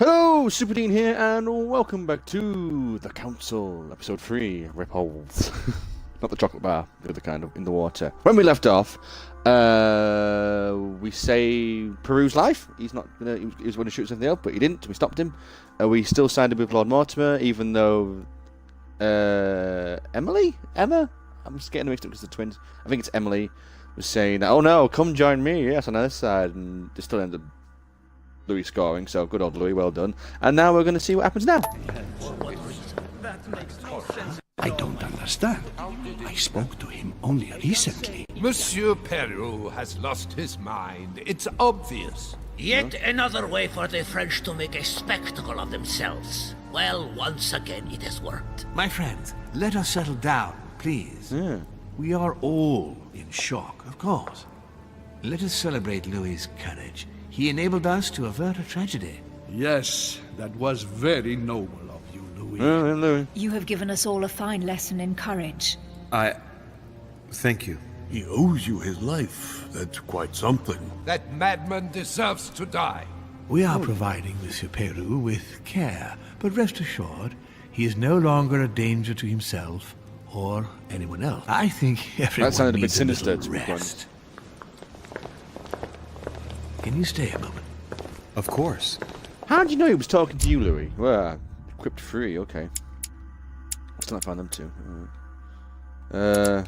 Hello, Superdean here, and welcome back to The Council, Episode 3, Ripholds. Not the chocolate bar, the other kind of in the water. When we left off, we saved Peru's life. He's not gonna. He was going to shoot something up, but he didn't. We stopped him. We still signed him with Lord Mortimer, even though Emma. I'm just getting mixed up because the twins. I think it's Emily was saying that. Oh no, come join me. Yes, on the other side, and they still ended up Louis scoring. So good old Louis, well done. And now we're going to see what happens now. I don't understand. I spoke to him only recently. Monsieur Peru has lost his mind. It's obvious. Yet another way for the French to make a spectacle of themselves. Well, once again, it has worked. My friends, let us settle down, please. We are all in shock, of course. Let us celebrate Louis's courage. He enabled us to avert a tragedy. Yes, that was very noble of you, Louis. Louis. You have given us all a fine lesson in courage. Thank you. He owes you his life. That's quite something. That madman deserves to die. We are providing Monsieur Peru with care, but rest assured, he is no longer a danger to himself or anyone else. I think everyone That sounded a bit needs sinister, little to be rest. Can you stay a moment? Of course. How did you know he was talking to you, Louis? Well, equipped 3, okay. Still not found them two. Let's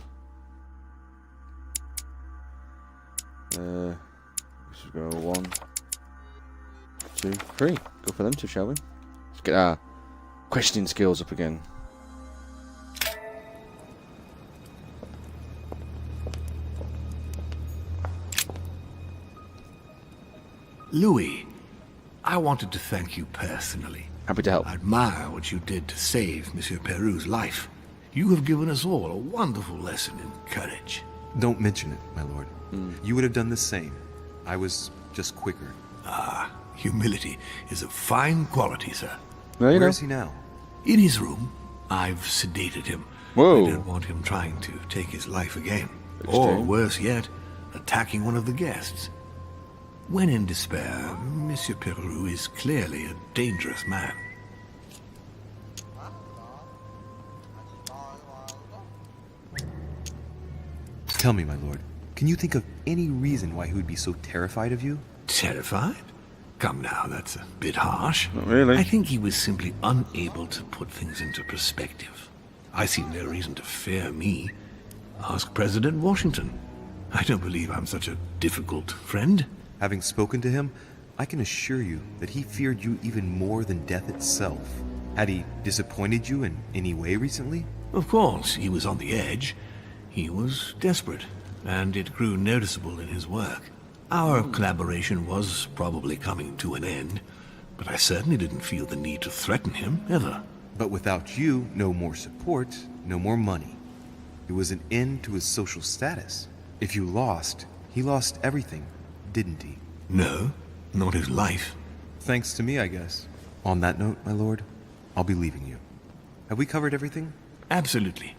just go 1, 2, 3. Go for them two, shall we? Let's get our questioning skills up again. Louis, I wanted to thank you personally. Happy to help. I admire what you did to save Monsieur Peru's life. You have given us all a wonderful lesson in courage. Don't mention it, my lord. You would have done the same. I was just quicker. Humility is a fine quality, sir. Well, you Where know. is he now? In his room, I've sedated him. Whoa. I don't want him trying to take his life again. Bit Or, strange. worse yet, attacking one of the guests. When in despair, Monsieur Peru is clearly a dangerous man. Tell me, my lord, can you think of any reason why he would be so terrified of you? Terrified? Come now, that's a bit harsh. Not really. I think he was simply unable to put things into perspective. I see no reason to fear me. Ask President Washington. I don't believe I'm such a difficult friend. Having spoken to him, I can assure you that he feared you even more than death itself. Had he disappointed you in any way recently? Of course, he was on the edge. He was desperate, and it grew noticeable in his work. Our collaboration was probably coming to an end, but I certainly didn't feel the need to threaten him, ever. But without you, no more support, no more money. It was an end to his social status. If you lost, he lost everything, didn't he? No, not his life. Thanks to me, I guess. On that note, my lord, I'll be leaving you. Have we covered everything? Absolutely.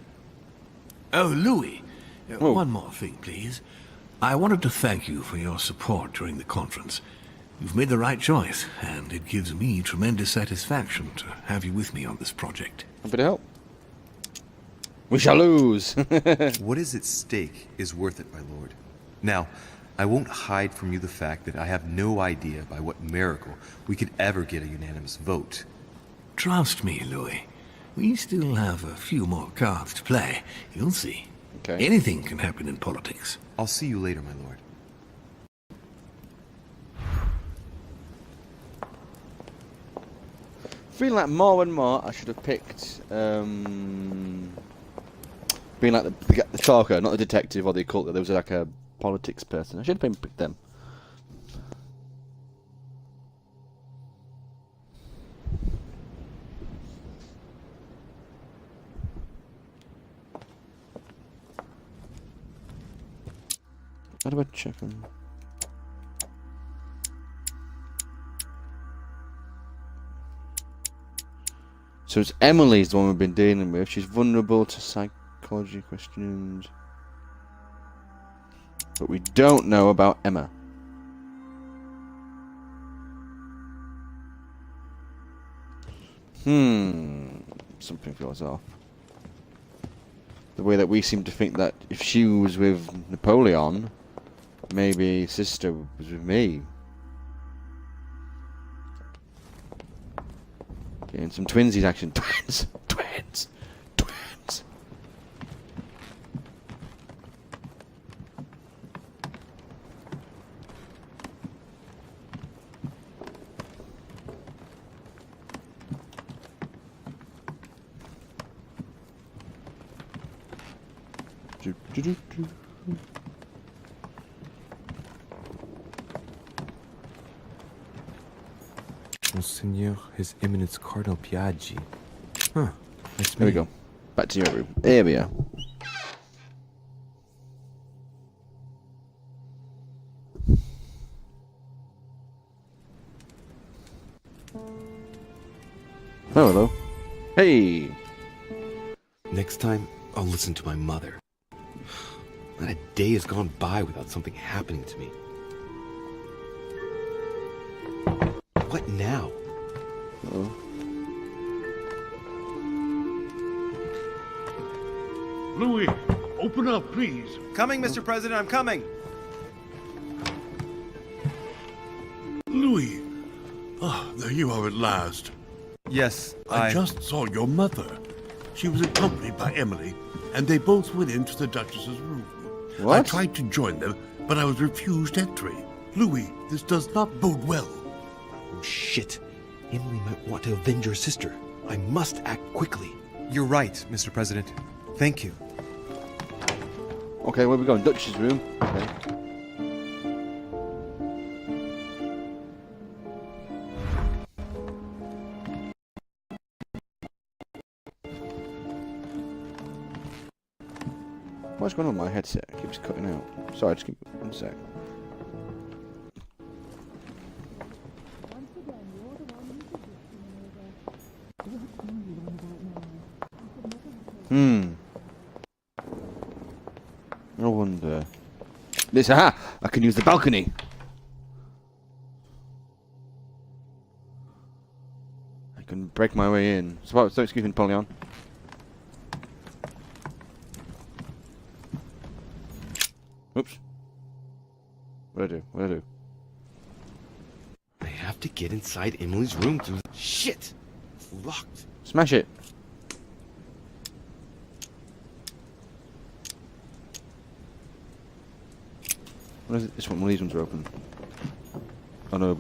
Oh, Louis, one more thing, please. I wanted to thank you for your support during the conference. You've made the right choice, and it gives me tremendous satisfaction to have you with me on this project. Happy to help. We shall lose. What is at stake is worth it, my lord. Now, I won't hide from you the fact that I have no idea by what miracle we could ever get a unanimous vote. Trust me, Louis. We still have a few more cards to play. You'll see. Okay. Anything can happen in politics. I'll see you later, my lord. Feeling like more and more I should have picked being like the talker, not the detective or the occult. There was like a politics person. I should have picked them. How do I check them? So it's Emily's the one we've been dealing with. She's vulnerable to psychology questions. But we don't know about Emma. Something feels off. The way that we seem to think that if she was with Napoleon, maybe sister was with me. Getting some twinsies action. Twins! Twins! Twins! Monseigneur, His Eminence Cardinal Piaggi. Huh. Nice There we go. Back to your room. There we are. Oh, hello. Hey! Next time, I'll listen to my mother. Not a day has gone by without something happening to me. What now? Uh-oh. Louis, open up, please. Coming, Mr. President, I'm coming! Louis. Ah, there you are at last. Yes, I just saw your mother. She was accompanied by Emily, and they both went into the Duchess's room. What? I tried to join them, but I was refused entry. Louis, this does not bode well. Oh, shit. Emily might want to avenge her sister. I must act quickly. You're right, Mr. President. Thank you. Okay, where are we going? Duchess's room. Okay. What's going on with my headset? It keeps cutting out. Sorry, just give me 1 sec. No wonder. This, aha! I can use the balcony! I can break my way in. So, excuse me, Napoleon. Oops. What'd I do? What'd I do? I have to get inside Emily's room through the... Shit! It's locked. Smash it! What is it? This one, these ones are open. Oh no, it'll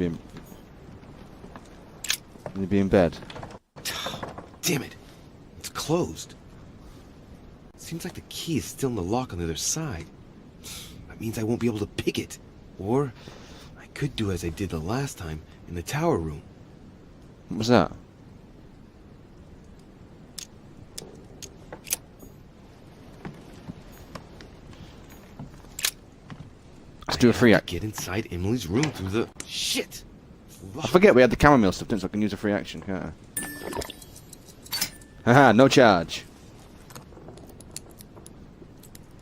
be in bed. Damn it! It's closed. Seems like the key is still in the lock on the other side. That means I won't be able to pick it. Or I could do as I did the last time in the tower room. What was that? Let's do a free act. Get inside Emily's room through the... Shit! I forget we had the chamomile stuff, didn't, so I can use a free action, can't I? Haha, no charge.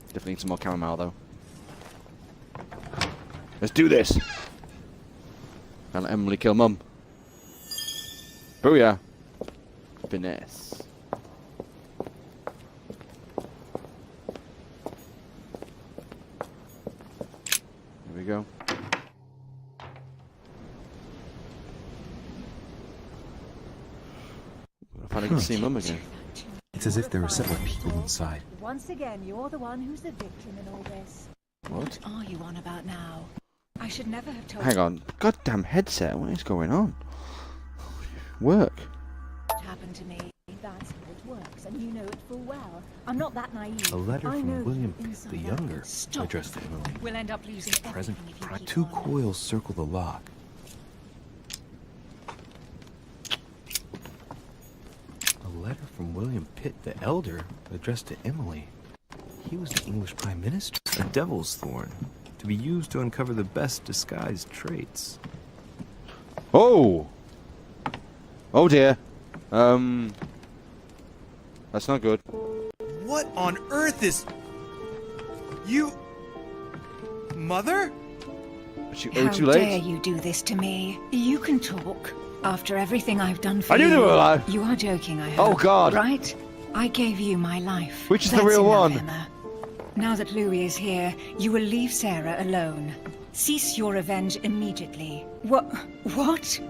Definitely need some more chamomile, though. Let's do this! Can't let Emily kill Mum. Booyah! Finesse. Here we go. I finally get to see Mum again. It's as if there were several people inside. Once again, you're the one who's the victim in all this. What? Are you on about now? I should never have told Hang on. Goddamn headset, what is going on? Work. It happened to me. That's how it works, and you know it full well. I'm not that naive. A letter I know from William you Pitt inside the out. Younger, Stop. addressed to Emily. We'll end up losing Present everything if you keep two on. coils circle the lock. A letter from William Pitt the Elder, addressed to Emily. He was the English Prime Minister. A devil's thorn, to be used to uncover the best disguised traits. Oh! Oh dear. That's not good. What on earth is... You... Mother? Are How we too dare late? you do this to me? You can talk. After everything I've done for I knew you, they were alive. You are joking, I Oh, hope. God. Right? I gave you my life. Which is the That's real enough, one? Emma. Now that Louis is here, you will leave Sarah alone. Cease your revenge immediately. What?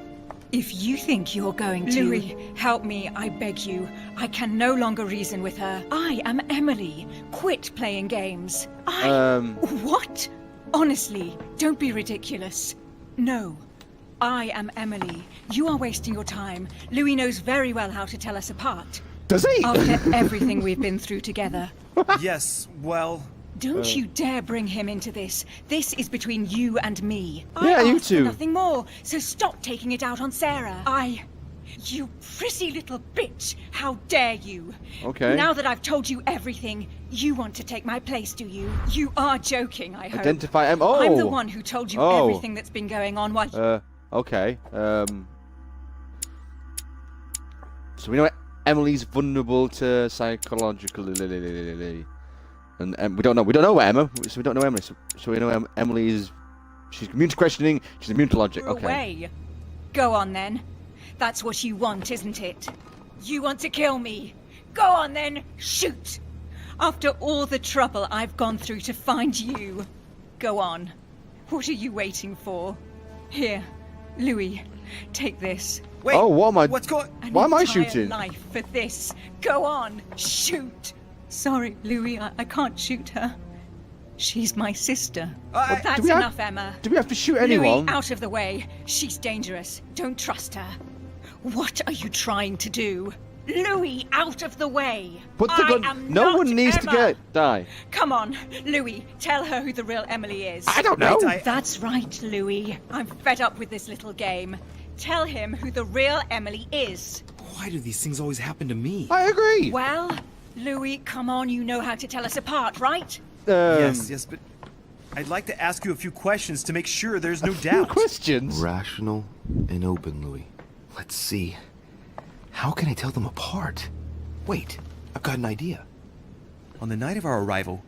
If you think you're going to... Louis, help me, I beg you. I can no longer reason with her. I am Emily. Quit playing games. What? Honestly, don't be ridiculous. No. I am Emily. You are wasting your time. Louis knows very well how to tell us apart. Does he? After everything we've been through together. Yes, well... Don't you dare bring him into this. This is between you and me. Yeah, I you asked two. for nothing more, so stop taking it out on Sarah. You prissy little bitch! How dare you? Okay. Now that I've told you everything, you want to take my place, do you? You are joking, I hope. Identify Em. Oh. I'm the one who told you Oh. everything that's been going on while... Okay. So we know Emily's vulnerable to psychological, and we don't know what Emma. So we don't know Emily. So we know Emily is. She's immune to questioning. She's immune to logic. Okay. Away. Go on then. That's what you want, isn't it? You want to kill me. Go on then. Shoot. After all the trouble I've gone through to find you. Go on. What are you waiting for? Here, Louis. Take this. Wait, Oh, what am I? what's going... Why am I Entire shooting? life for this. Go on. Shoot. Sorry, Louis. I can't shoot her. She's my sister. That's do we have- enough, Emma. Do we have to shoot anyone? Louis, out of the way. She's dangerous. Don't trust her. What are you trying to do? Louis, out of the way. Put the gun. I am No not one needs Emma. to die. Come on, Louis. Tell her who the real Emily is. I don't know. That's right, Louis. I'm fed up with this little game. Tell him who the real Emily is. Why do these things always happen to me? I agree. Well, Louis, come on. You know how to tell us apart, right? Yes, but I'd like to ask you a few questions to make sure there's no doubt. Questions. Rational and open, Louis. Let's see. How can I tell them apart? Wait, I've got an idea. On the night of our arrival,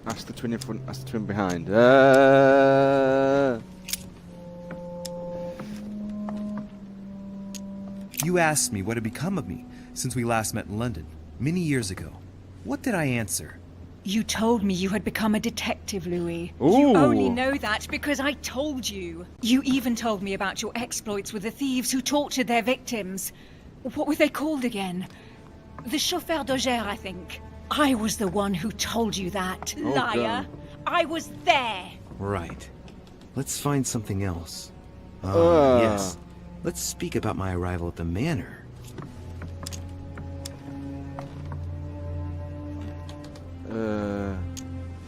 That's the twin in front. That's the twin behind. you asked me what had become of me since we last met in London, many years ago. What did I answer? You told me you had become a detective, Louis. Ooh. You only know that because I told you. You even told me about your exploits with the thieves who tortured their victims. What were they called again? The chauffeur d'Auger, I think. I was the one who told you that, Oh, liar. God. I was there. Right. Let's find something else. Uh. Yes. Let's speak about my arrival at the manor.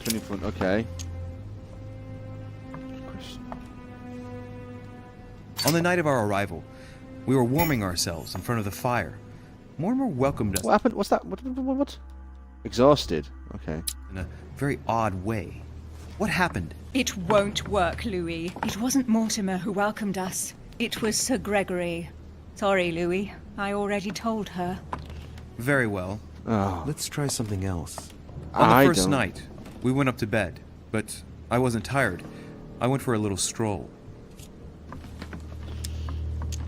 Twin in front. Okay. On the night of our arrival, we were warming ourselves in front of the fire. Mortimer welcomed us What happened? What's that? What? Exhausted. Okay. in a very odd way. What happened? It won't work, Louis. It wasn't Mortimer who welcomed us. It was Sir Gregory. Sorry, Louis. I already told her. Very well. Oh. Let's try something else. On the I first don't. night, we went up to bed, but I wasn't tired. I went for a little stroll.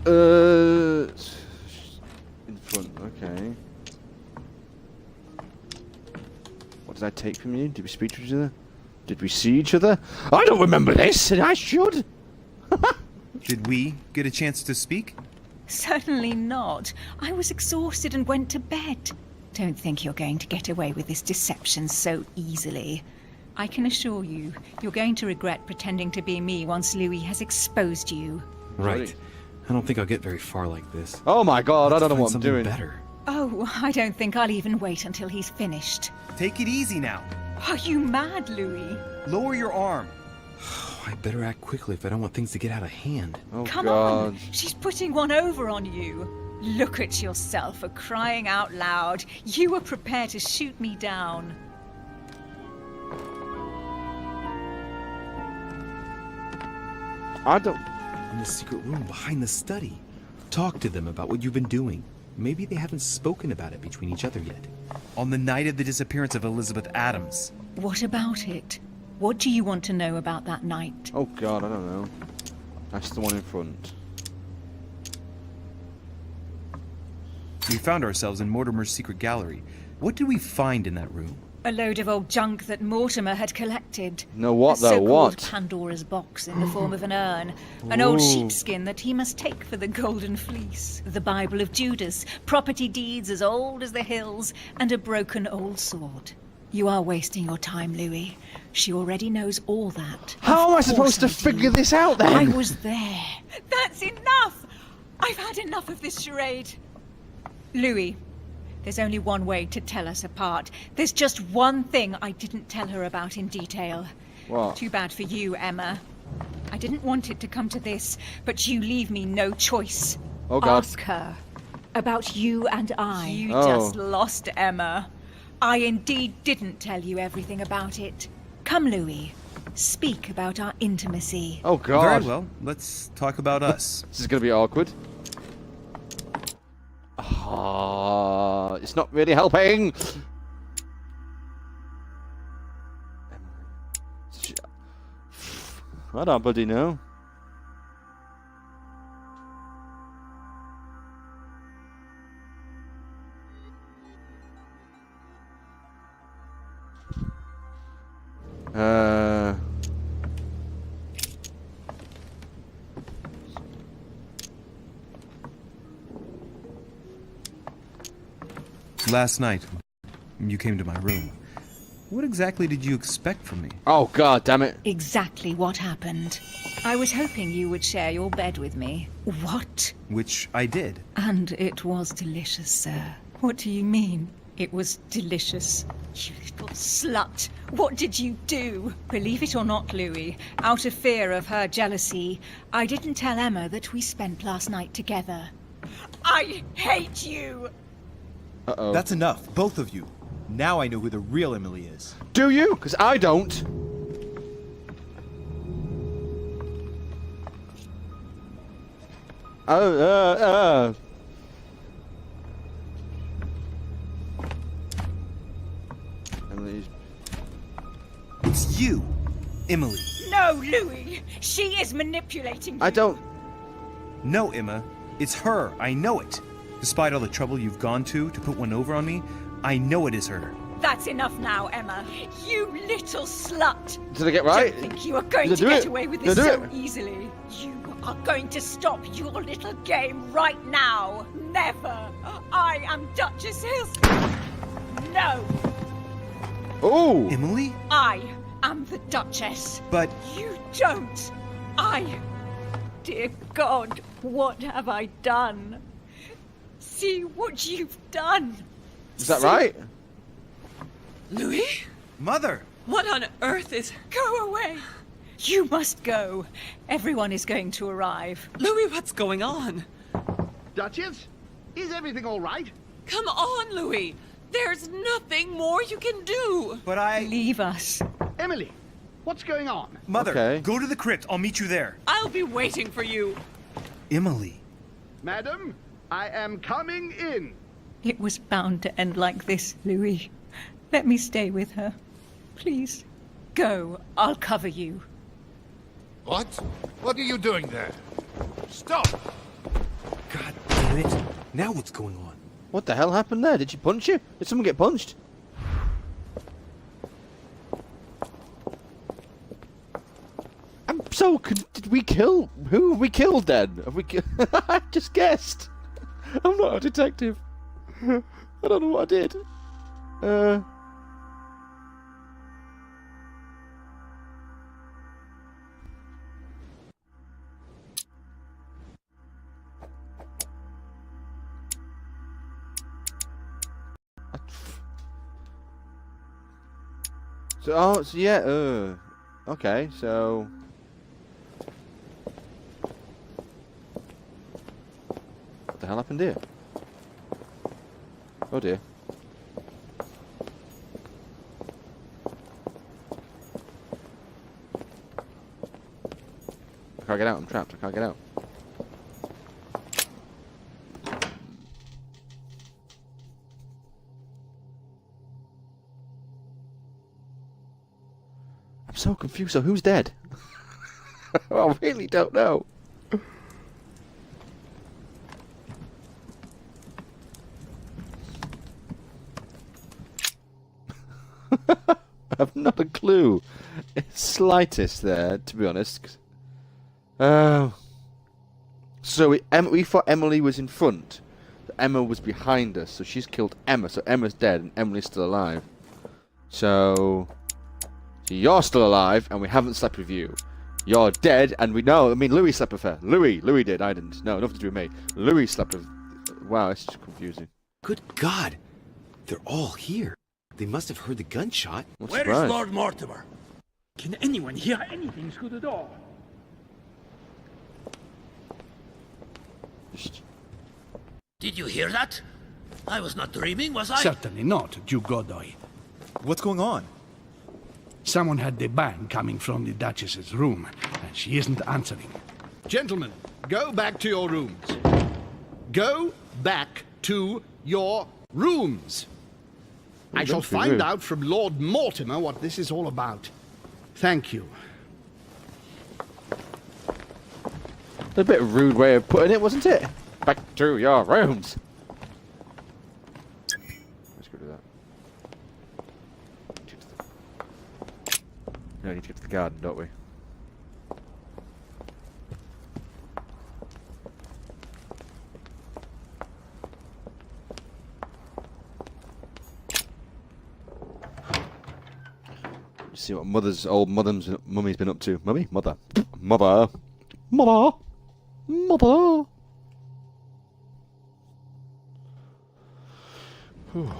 In front. Okay. What did I take from you? Did we speak to each other? Did we see each other? I don't remember this, and I should. Did we get a chance to speak? Certainly not. I was exhausted and went to bed. Don't think you're going to get away with this deception so easily. I can assure you, you're going to regret pretending to be me once Louis has exposed you. Right. I don't think I'll get very far like this. Oh my God! I Let's don't know find what I'm something doing. better. Oh, I don't think I'll even wait until he's finished. Take it easy now. Are you mad, Louis? Lower your arm. I better act quickly if I don't want things to get out of hand. Oh Come God! on, she's putting one over on you. Look at yourself for crying out loud. You were prepared to shoot me down. I don't. In the secret room behind the study. Talk to them about what you've been doing. Maybe they haven't spoken about it between each other yet. On the night of the disappearance of Elizabeth Adams. What about it? What do you want to know about that night? Oh God, I don't know. That's the one in front. We found ourselves in Mortimer's secret gallery. What did we find in that room? A load of old junk that Mortimer had collected. No, what the though? so-called What? Pandora's box in the form of an urn. An old Ooh. sheepskin that he must take for the golden fleece. The Bible of Judas. Property deeds as old as the hills. And a broken old sword. You are wasting your time, Louis. She already knows all that. How am I Of supposed to course I do. figure this out then? I was there. That's enough! I've had enough of this charade. Louis, there's only one way to tell us apart. There's just one thing I didn't tell her about in detail. What? Too bad for you, Emma. I didn't want it to come to this, but you leave me no choice. Oh God. Ask her about you and I. You Oh. just lost, Emma. I indeed didn't tell you everything about it. Come, Louis. Speak about our intimacy. Oh God. Very well. Let's talk about us. This is gonna be awkward. It's not really helping. I don't bloody know. Last night, you came to my room. What exactly did you expect from me? Oh God, damn it. Exactly what happened. I was hoping you would share your bed with me. What? Which I did. And it was delicious, sir. What do you mean? It was delicious. You little slut. What did you do? Believe it or not, Louis, out of fear of her jealousy, I didn't tell Emma that we spent last night together. I hate you! Uh-oh. That's enough, both of you. Now I know who the real Emily is. Do you? Because I don't. Oh, Emily's... It's you, Emily. No, Louis! She is manipulating you. I don't... No, Emma. It's her. I know it. Despite all the trouble you've gone to put one over on me, I know it is her. That's enough now, Emma. You little slut. Did I get right? Don't think you are going Did to I do get it? away with Did I this do so it? easily. You are going to stop your little game right now. Never. I am Duchess Hills. No, Oh! Emily? I am the Duchess. But You don't. Dear God, what have I done? See what you've done. Is that right? Louis? Mother! What on earth is... Go away. You must go. Everyone is going to arrive. Louis, what's going on? Duchess? Is everything all right? Come on, Louis. There's nothing more you can do. But I... Leave us. Emily, what's going on? Mother, Okay. go to the crypt. I'll meet you there. I'll be waiting for you. Emily. Madam, I am coming in. It was bound to end like this, Louis. Let me stay with her. Please. Go. I'll cover you. What? What are you doing there? Stop! God damn it. Now what's going on? What the hell happened there? Did she punch you? Did someone get punched? I'm so... Did we kill... Who have we killed then? Have we I just guessed. I'm not a detective. I don't know what I did. So yeah, okay, so... What the hell happened here? Oh dear. I can't get out, I'm trapped, I can't get out. I'm so confused. So who's dead? I really don't know. I've not a clue. Slightest there, to be honest. So we thought Emily was in front. Emma was behind us, so she's killed Emma. So Emma's dead and Emily's still alive. So you're still alive and we haven't slept with you. You're dead and we know. I mean, Louis slept with her. Louis did. I didn't. No, nothing to do with me. Louis slept with. Wow, it's just confusing. Good God, they're all here. They must have heard the gunshot. Where is Lord Mortimer? Can anyone hear anything through the door? Did you hear that? I was not dreaming, was I? Certainly not, Duke Godoy. What's going on? Someone had the bang coming from the Duchess's room, and she isn't answering. Gentlemen, go back to your rooms. Go back to your rooms. I shall find out from Lord Mortimer what this is all about. Thank you. A bit rude way of putting it, wasn't it? Back to your rooms. Let's go do that. No, we need to get to the garden, don't we? See what mummy's been up to. Mummy? Mother. Mother. Mother. Mother. Whew.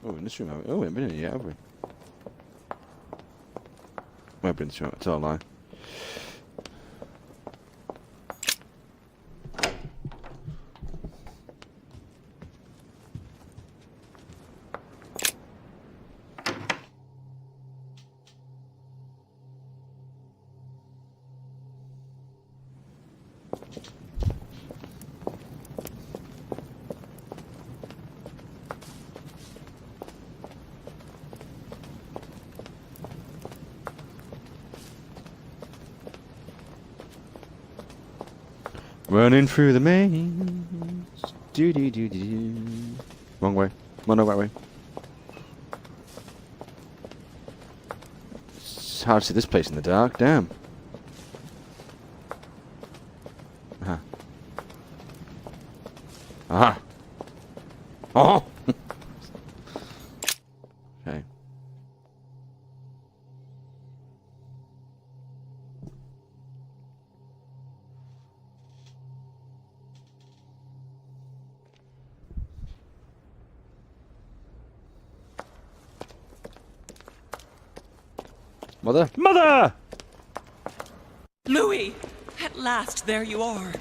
Oh, in this room, have we? Oh, we haven't been in here yet, have we? We have been in this room, it's all a lie. Running through the maze. Do do do do do. Wrong way. Well, no, right way. It's hard to see this place in the dark. Damn. Aha. Aha. Oh. Okay. Mother? Mother! Louis! At last, there you are.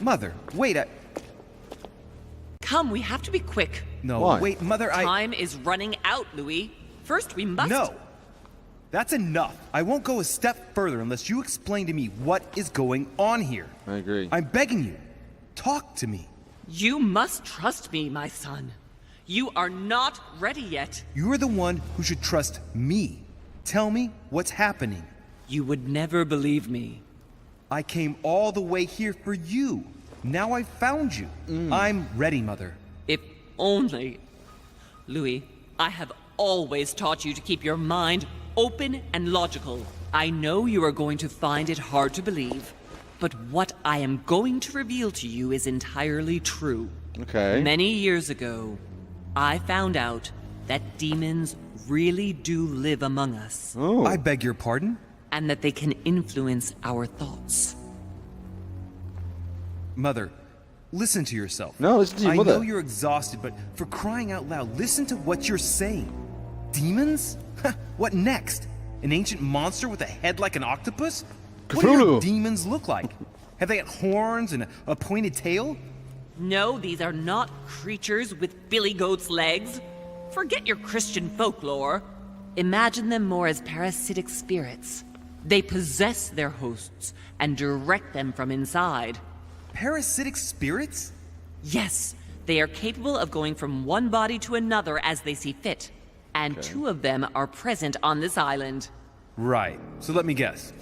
Mother, wait, Come, we have to be quick. No, Why? wait, Mother, Time is running out, Louis. First, we must... No! That's enough. I won't go a step further unless you explain to me what is going on here. I agree. I'm begging you. Talk to me. You must trust me, my son. You are not ready yet. You are the one who should trust me. Tell me what's happening. You would never believe me. I came all the way here for you. Now I've found you. I'm ready, Mother. If only... Louis, I have always taught you to keep your mind open and logical. I know you are going to find it hard to believe, but what I am going to reveal to you is entirely true. Okay. Many years ago, I found out that demons really do live among us. Oh. I beg your pardon? And that they can influence our thoughts. Mother, listen to yourself. No, listen to your mother. I know you're exhausted, but for crying out loud, listen to what you're saying. Demons? What next? An ancient monster with a head like an octopus? What do your Cthulhu. demons look like? Have they got horns and a pointed tail? No, these are not creatures with billy goat's legs. Forget your Christian folklore. Imagine them more as parasitic spirits. They possess their hosts and direct them from inside. Parasitic spirits? Yes, they are capable of going from one body to another as they see fit. And 2 of them are present on this island. Right. So let me guess.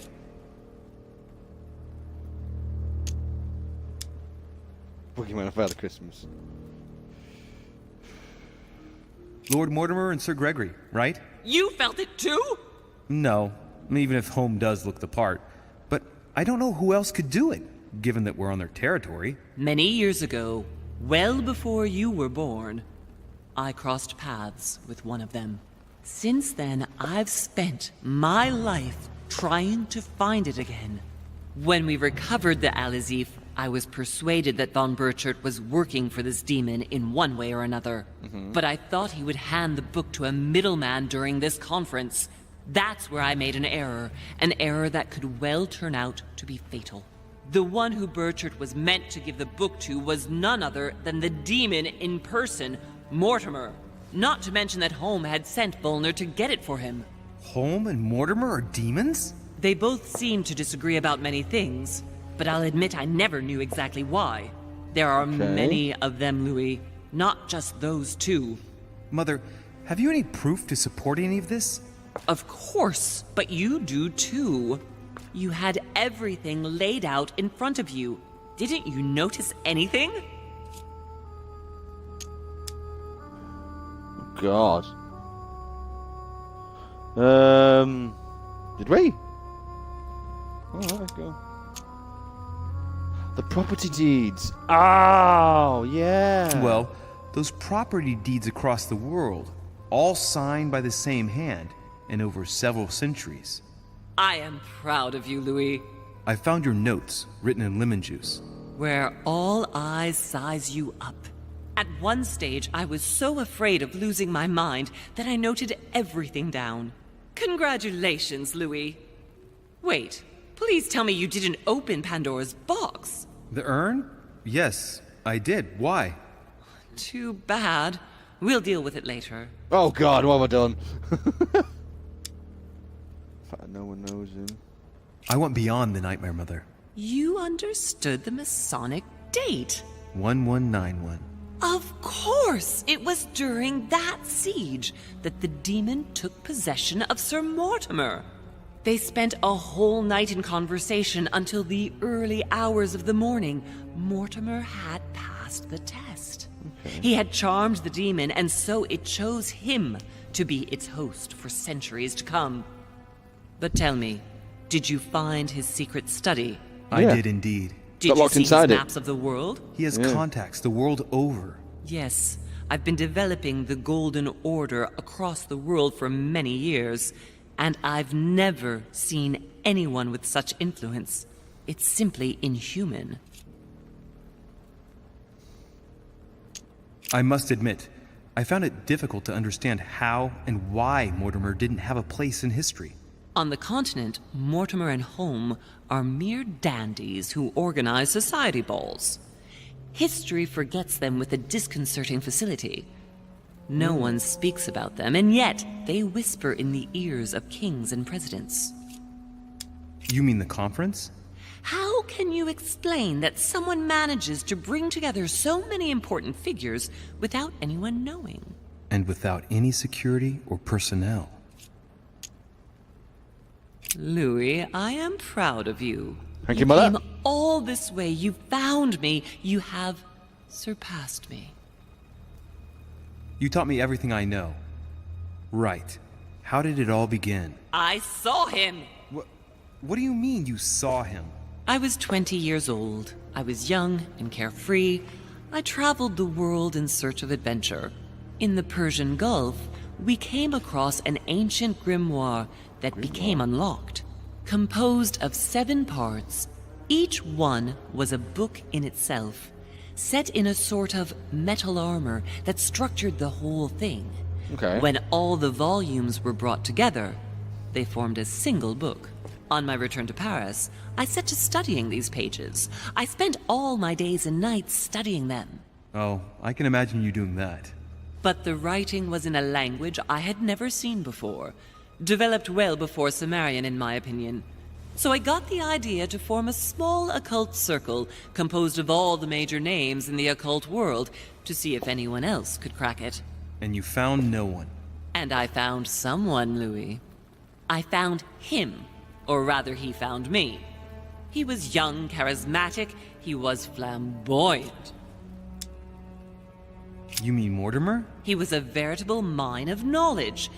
Pokemon of Father Christmas. Lord Mortimer and Sir Gregory, right? You felt it too? No, even if Home does look the part. But I don't know who else could do it, given that we're on their territory. Many years ago, well before you were born, I crossed paths with one of them. Since then, I've spent my life trying to find it again. When we recovered the Alizif, I was persuaded that von Burchard was working for this demon in one way or another. But I thought he would hand the book to a middleman during this conference. That's where I made an error that could well turn out to be fatal. The one who Burchard was meant to give the book to was none other than the demon in person, Mortimer. Not to mention that Home had sent Bolner to get it for him. Home and Mortimer are demons? They both seem to disagree about many things, but I'll admit I never knew exactly why. There are many of them, Louis, not just those 2. Mother, have you any proof to support any of this? Of course, but you do too. You had everything laid out in front of you. Didn't you notice anything? God. Did we? Oh, let's go. The property deeds. Oh, yeah. Well, those property deeds across the world, all signed by the same hand, and over several centuries. I am proud of you, Louis. I found your notes, written in lemon juice. Where all eyes size you up. At one stage, I was so afraid of losing my mind that I noted everything down. Congratulations, Louis. Wait, please tell me you didn't open Pandora's box. The urn? Yes, I did. Why? Too bad. We'll deal with it later. Oh God, what have I done? No one knows him. I went beyond the Nightmare Mother. You understood the Masonic date. 1191. Of course! It was during that siege that the demon took possession of Sir Mortimer. They spent a whole night in conversation until the early hours of the morning. Mortimer had passed the test. He had charmed the demon, and so it chose him to be its host for centuries to come. But tell me, did you find his secret study? I did indeed. Did you see his maps of the world? He has contacts the world over. Yes, I've been developing the Golden Order across the world for many years, and I've never seen anyone with such influence. It's simply inhuman. I must admit, I found it difficult to understand how and why Mortimer didn't have a place in history. On the continent, Mortimer and Home are mere dandies who organize society balls. History forgets them with a disconcerting facility. No one speaks about them, and yet they whisper in the ears of kings and presidents. You mean the conference? How can you explain that someone manages to bring together so many important figures without anyone knowing? And without any security or personnel. Louis, I am proud of you. Thank you, Mother. Came all this way. You found me. You have surpassed me. You taught me everything I know. Right. How did it all begin? I saw him. What do you mean you saw him? I was 20 years old. I was young and carefree. I traveled the world in search of adventure. In the Persian Gulf, we came across an ancient grimoire that became unlocked. Composed of 7 parts, each one was a book in itself, set in a sort of metal armor that structured the whole thing. When all the volumes were brought together, they formed a single book. On my return to Paris, I set to studying these pages. I spent all my days and nights studying them. Oh, I can imagine you doing that. But the writing was in a language I had never seen before. Developed well before Sumerian, in my opinion. So I got the idea to form a small occult circle composed of all the major names in the occult world to see if anyone else could crack it. And you found no one. And I found someone, Louis. I found him. Or rather, he found me. He was young, charismatic, he was flamboyant. You mean Mortimer? He was a veritable mine of knowledge.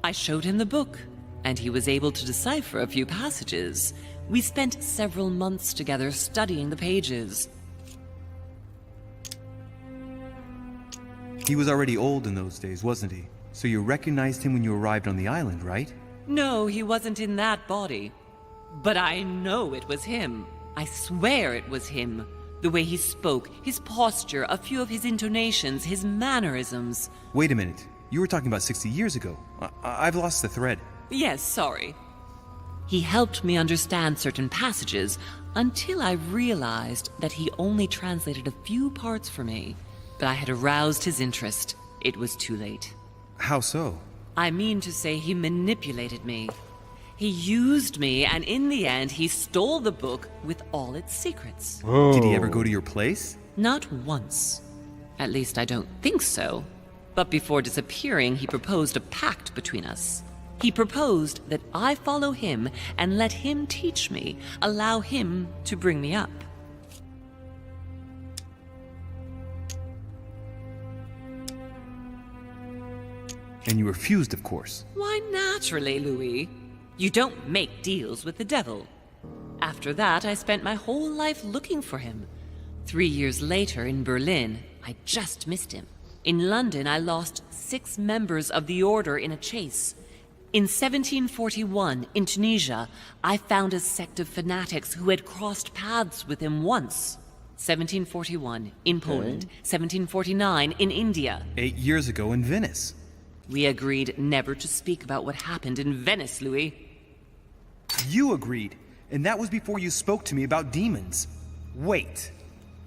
I showed him the book, and he was able to decipher a few passages. We spent several months together studying the pages. He was already old in those days, wasn't he? So you recognized him when you arrived on the island, right? No, he wasn't in that body. But I know it was him. I swear it was him. The way he spoke, his posture, a few of his intonations, his mannerisms. Wait a minute. You were talking about 60 years ago. I've lost the thread. Yes, sorry. He helped me understand certain passages until I realized that he only translated a few parts for me. But I had aroused his interest. It was too late. How so? I mean to say he manipulated me. He used me, and in the end, he stole the book with all its secrets. Oh. Did he ever go to your place? Not once. At least I don't think so. But before disappearing, he proposed a pact between us. He proposed that I follow him and let him teach me, allow him to bring me up. And you refused, of course. Why, naturally, Louis. You don't make deals with the devil. After that, I spent my whole life looking for him. 3 years later, in Berlin, I just missed him. In London, I lost 6 members of the order in a chase. In 1741, in Tunisia, I found a sect of fanatics who had crossed paths with him once. 1741, in Poland. 1749, in India. 8 years ago in Venice. We agreed never to speak about what happened in Venice, Louis. You agreed, and that was before you spoke to me about demons. Wait,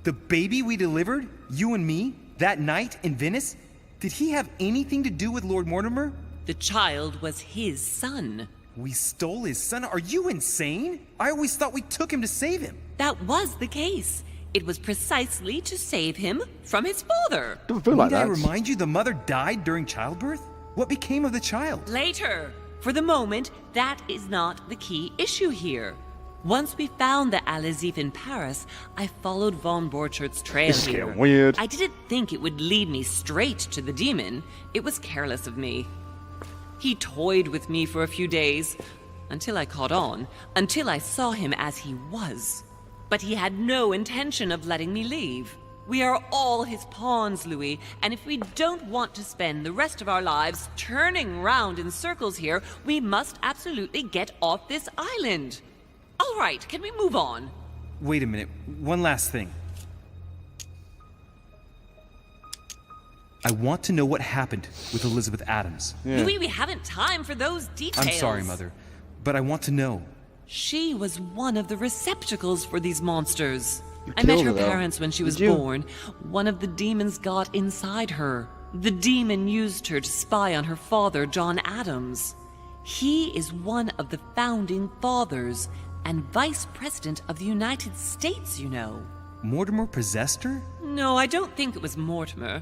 the baby we delivered, you and me, that night in Venice, did he have anything to do with Lord Mortimer? The child was his son. We stole his son? Are you insane? I always thought we took him to save him. That was the case. It was precisely to save him from his father. Don't feel like Need I that. remind you the mother died during childbirth? What became of the child? Later. For the moment, that is not the key issue here. Once we found the Al-Azif in Paris, I followed von Borchart's trail This is here. getting weird. I didn't think it would lead me straight to the demon. It was careless of me. He toyed with me for a few days, until I caught on, until I saw him as he was. But he had no intention of letting me leave. We are all his pawns, Louis, and if we don't want to spend the rest of our lives turning round in circles here, we must absolutely get off this island. All right, can we move on? Wait a minute, one last thing. I want to know what happened with Elizabeth Adams. Louis, we haven't time for those details. I'm sorry, Mother, but I want to know. She was one of the receptacles for these monsters. You I met killed her her, though. parents when she was Did you? born. One of the demons got inside her. The demon used her to spy on her father, John Adams. He is one of the founding fathers and vice president of the United States, you know. Mortimer possessed her? No, I don't think it was Mortimer.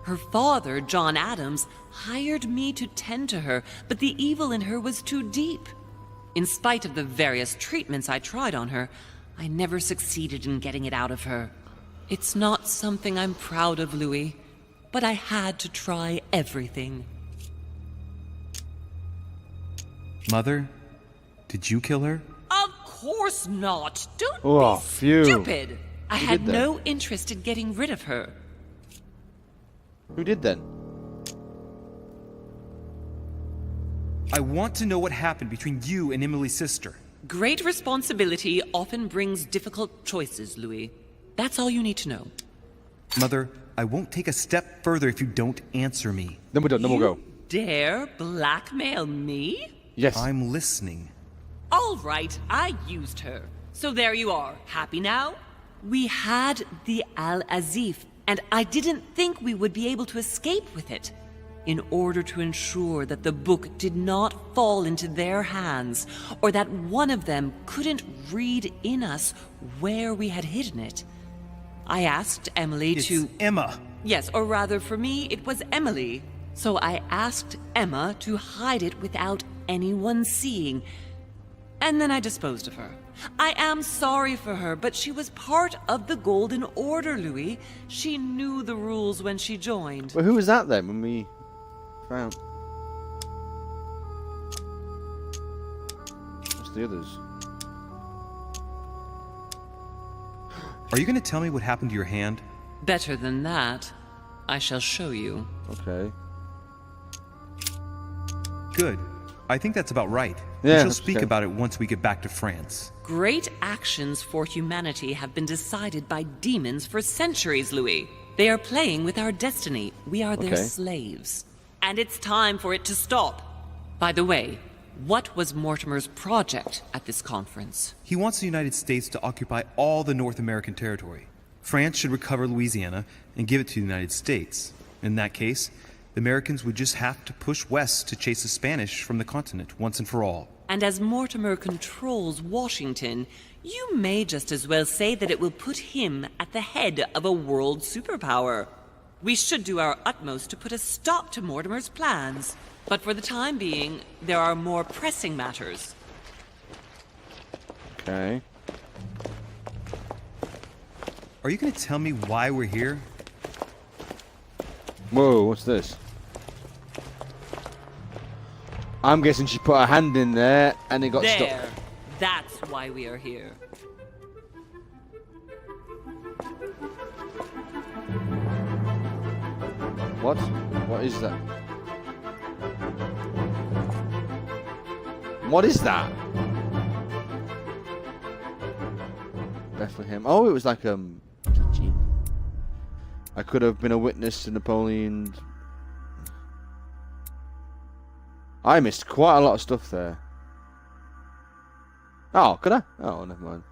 Her father, John Adams, hired me to tend to her, but the evil in her was too deep. In spite of the various treatments I tried on her, I never succeeded in getting it out of her. It's not something I'm proud of, Louis, but I had to try everything. Mother, did you kill her? Of course not! Don't Oh, be phew. stupid! I Who had did that? no interest in getting rid of her. Who did then? I want to know what happened between you and Emily's sister. Great responsibility often brings difficult choices, Louis. That's all you need to know. Mother, I won't take a step further if you don't answer me. Then we're done. Then we'll go. Dare blackmail me? Yes. I'm listening. All right, I used her. So there you are. Happy now? We had the Al-Azif, and I didn't think we would be able to escape with it. in order to ensure that the book did not fall into their hands, or that one of them couldn't read in us where we had hidden it. I asked Emily to... Emma! Yes, or rather for me, it was Emily. So I asked Emma to hide it without anyone seeing, and then I disposed of her. I am sorry for her, but she was part of the Golden Order, Louis. She knew the rules when she joined. Well, who was that then when we found? What's the others? Are you going to tell me what happened to your hand? Better than that, I shall show you. Okay. Good. I think that's about right. Yeah, We shall speak okay. about it once we get back to France. Great actions for humanity have been decided by demons for centuries, Louis. They are playing with our destiny. We are their Okay. slaves. And it's time for it to stop. By the way, what was Mortimer's project at this conference? He wants the United States to occupy all the North American territory. France should recover Louisiana and give it to the United States. In that case, the Americans would just have to push west to chase the Spanish from the continent once and for all. And as Mortimer controls Washington, you may just as well say that it will put him at the head of a world superpower. We should do our utmost to put a stop to Mortimer's plans. But for the time being, there are more pressing matters. Okay. Are you going to tell me why we're here? Whoa, what's this? I'm guessing she put her hand in there and it got There. stuck. That's why we are here. What? What is that? What is that? Bethlehem. Oh, it was like I could have been a witness to Napoleon. I missed quite a lot of stuff there. Oh, could I? Oh, never mind.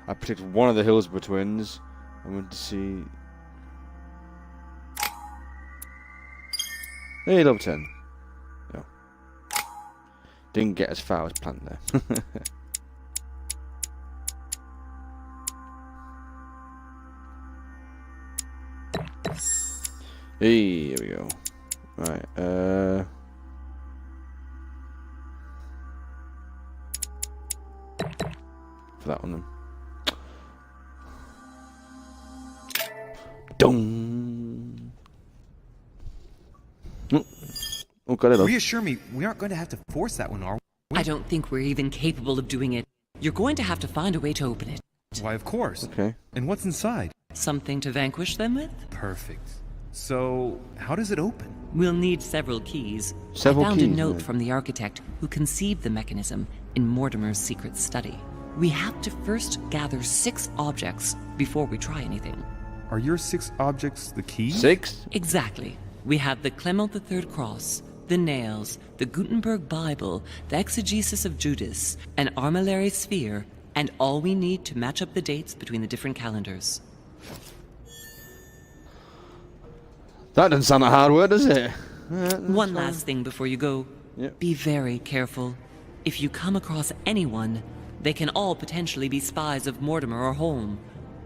I predicted one of the Hillsborough twins. I went to see. Hey, level 10. No. Didn't get as far as planned there. Hey, here we go. Right, for that one then. Dong. Oh, got it up. Reassure me, we aren't going to have to force that one, are we? I don't think we're even capable of doing it. You're going to have to find a way to open it. Why, of course. Okay. And what's inside? Something to vanquish them with? Perfect. So, how does it open? We'll need several keys. Several I found keys, a note yeah. from the architect who conceived the mechanism in Mortimer's secret study. We have to first gather 6 objects before we try anything. Are your 6 objects the keys? 6? Exactly. We have the Clement III cross, the nails, the Gutenberg Bible, the exegesis of Judas, an armillary sphere, and all we need to match up the dates between the different calendars. That doesn't sound like hard work, does it? One last thing before you go. Yep. Be very careful. If you come across anyone, they can all potentially be spies of Mortimer or Holm.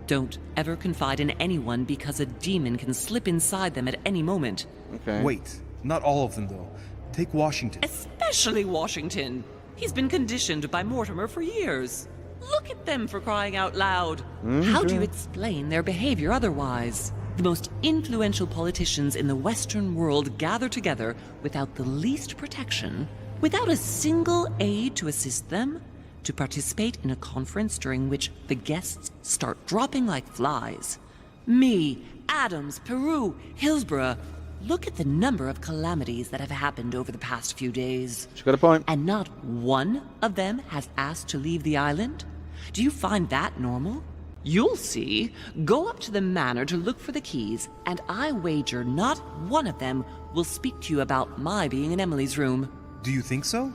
Don't ever confide in anyone because a demon can slip inside them at any moment. Okay. Wait, not all of them, though. Take Washington. Especially Washington. He's been conditioned by Mortimer for years. Look at them, for crying out loud. How do you explain their behavior otherwise? The most influential politicians in the Western world gather together without the least protection, without a single aid to assist them, to participate in a conference during which the guests start dropping like flies. Me, Adams, Peru, Hillsborough. Look at the number of calamities that have happened over the past few days. She got a point. And not one of them has asked to leave the island? Do you find that normal? You'll see. Go up to the manor to look for the keys, and I wager not one of them will speak to you about my being in Emily's room. Do you think so?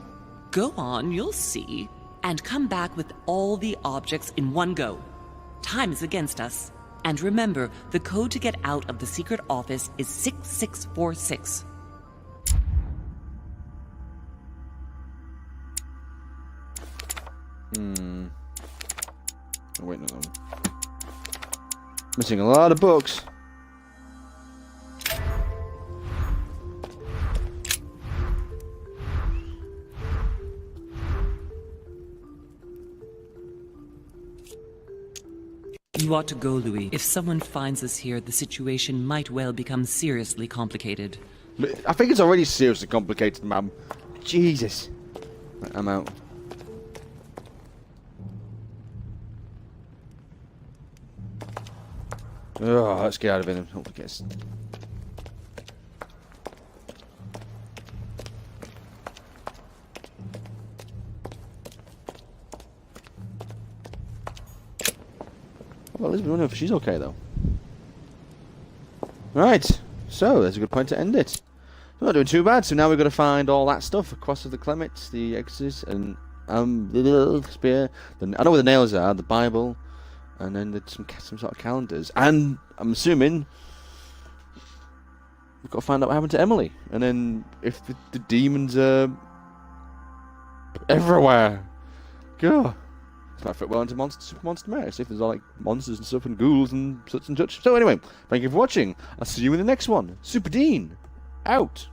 Go on, you'll see. And come back with all the objects in one go. Time is against us. And remember, the code to get out of the secret office is 6646. Oh, wait, no. Missing a lot of books. You ought to go, Louis. If someone finds us here, the situation might well become seriously complicated. I think it's already seriously complicated, ma'am. Jesus. I'm out. Oh, let's get out of here and hopefully get us. Well, at least we don't know if she's okay, though. Right, so there's a good point to end it. We're not doing too bad, so now we've got to find all that stuff. Across of the Clemets, the Exes, and the spear. I know where the nails are, the Bible, and then some sort of calendars. And I'm assuming we've got to find out what happened to Emily. And then if the demons are everywhere. God. This might fit well into Super Monster Max, if there's all like monsters and stuff and ghouls and such and such. So anyway, thank you for watching. I'll see you in the next one. Superdean, out.